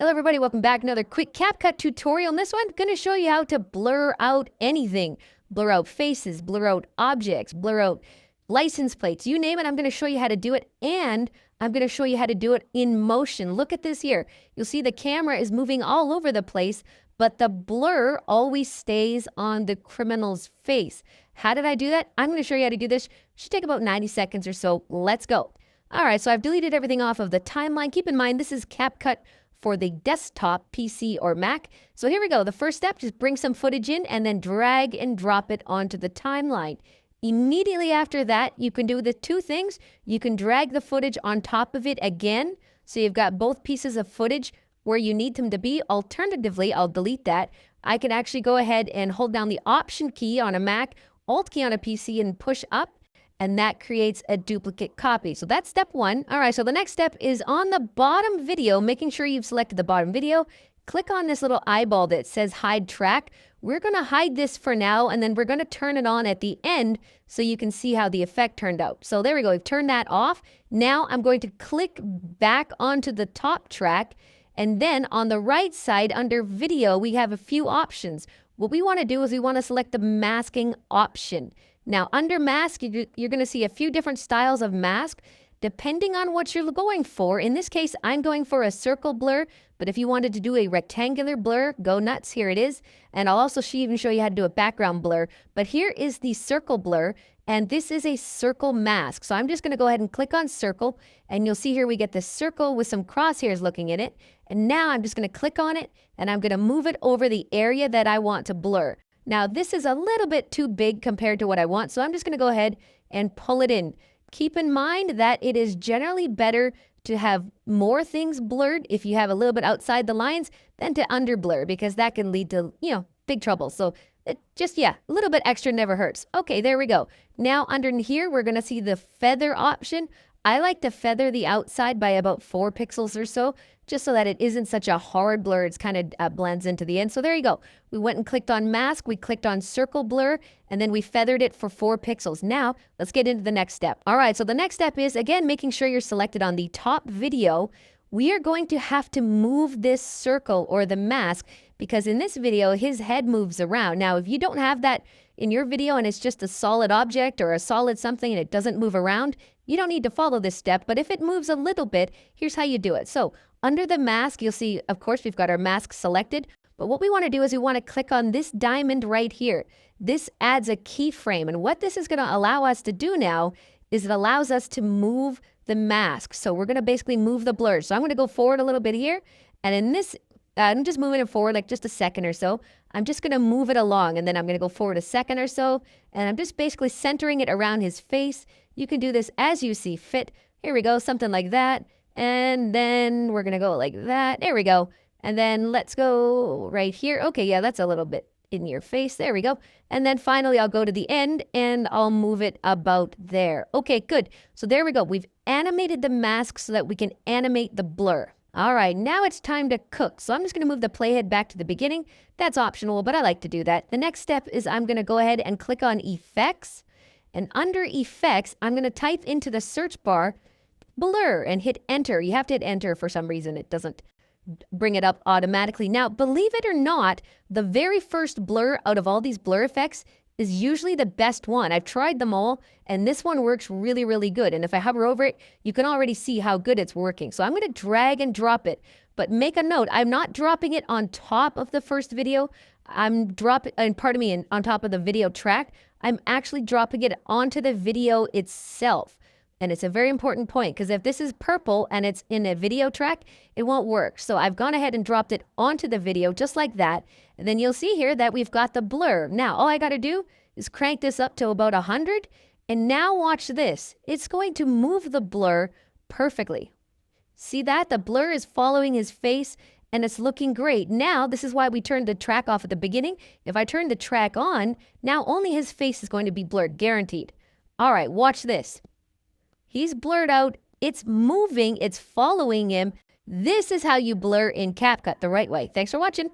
Hello everybody, welcome back. Another quick CapCut tutorial. In this one, I'm going to show you how to blur out anything. Blur out faces, blur out objects, blur out license plates, you name it. I'm going to show you how to do it, and I'm going to show you how to do it in motion. Look at this here. You'll see the camera is moving all over the place, but the blur always stays on the criminal's face. How did I do that? I'm going to show you how to do this. Should take about 90 seconds or so. Let's go. All right, so I've deleted everything off of the timeline. Keep in mind, this is CapCut for the desktop, PC, or Mac. So here we go. The first step, just bring some footage in and then drag and drop it onto the timeline. Immediately after that, you can do the two things. You can drag the footage on top of it again. So you've got both pieces of footage where you need them to be. Alternatively, I'll delete that. I can actually go ahead and hold down the Option key on a Mac, Alt key on a PC, and push up. And that creates a duplicate copy. So that's step one. All right, so the next step is on the bottom video, making sure you've selected the bottom video. Click on this little eyeball that says hide track. We're going to hide this for now, and then we're going to turn it on at the end so you can see how the effect turned out. So there we go. We've turned that off. Now I'm going to click back onto the top track, and then on the right side under video, we have a few options. What we want to do is we want to select the masking option. Now, under mask, you're going to see a few different styles of mask, depending on what you're going for. In this case, I'm going for a circle blur, but if you wanted to do a rectangular blur, go nuts, here it is. And I'll also even show you how to do a background blur. But here is the circle blur, and this is a circle mask. So I'm just going to go ahead and click on circle, and you'll see here we get this circle with some crosshairs looking at it. And now I'm just going to click on it, and I'm going to move it over the area that I want to blur. Now, this is a little bit too big compared to what I want, so I'm just going to go ahead and pull it in. Keep in mind that it is generally better to have more things blurred if you have a little bit outside the lines than to under blur, because that can lead to, big trouble. So a little bit extra never hurts. Okay, there we go. Now, under here, we're going to see the feather option. I like to feather the outside by about 4 pixels or so, just so that it isn't such a hard blur. It's kind of blends into the end. So there you go. We went and clicked on mask, we clicked on circle blur, and then we feathered it for 4 pixels. Now, let's get into the next step. All right, so the next step is, again, making sure you're selected on the top video. We are going to have to move this circle or the mask, because in this video, his head moves around. Now, if you don't have that in your video and it's just a solid object or a solid something and it doesn't move around, you don't need to follow this step. But if it moves a little bit, here's how you do it. So under the mask, you'll see, of course, we've got our mask selected. But what we want to do is we want to click on this diamond right here. This adds a keyframe. And what this is going to allow us to do now is it allows us to move the mask. So we're going to basically move the blur. So I'm going to go forward a little bit here. And in this, I'm just moving it forward like just a second or so. I'm just going to move it along, and then I'm going to go forward a second or so. And I'm just basically centering it around his face. You can do this as you see fit. Here we go, something like that. And then we're going to go like that. There we go. And then let's go right here. Okay, yeah, that's a little bit in your face. There we go. And then finally, I'll go to the end and I'll move it about there. Okay, good. So there we go. We've animated the mask so that we can animate the blur. All right, now it's time to cook. So I'm just going to move the playhead back to the beginning. That's optional, but I like to do that. The next step is I'm going to go ahead and click on Effects. And under Effects, I'm going to type into the search bar blur and hit enter. You have to hit enter for some reason. It doesn't bring it up automatically. Now, believe it or not, the very first blur out of all these blur effects is usually the best one. I've tried them all, and this one works really, really good. And if I hover over it, you can already see how good it's working. So I'm going to drag and drop it. But make a note, I'm not dropping it on top of the first video. On top of the video track. I'm actually dropping it onto the video itself. And it's a very important point, because if this is purple and it's in a video track, it won't work. So I've gone ahead and dropped it onto the video just like that. And then you'll see here that we've got the blur. Now, all I got to do is crank this up to about 100. And now watch this. It's going to move the blur perfectly. See that? The blur is following his face and it's looking great. Now, this is why we turned the track off at the beginning. If I turn the track on, now only his face is going to be blurred, guaranteed. All right, watch this. He's blurred out, it's moving, it's following him. This is how you blur in CapCut the right way. Thanks for watching.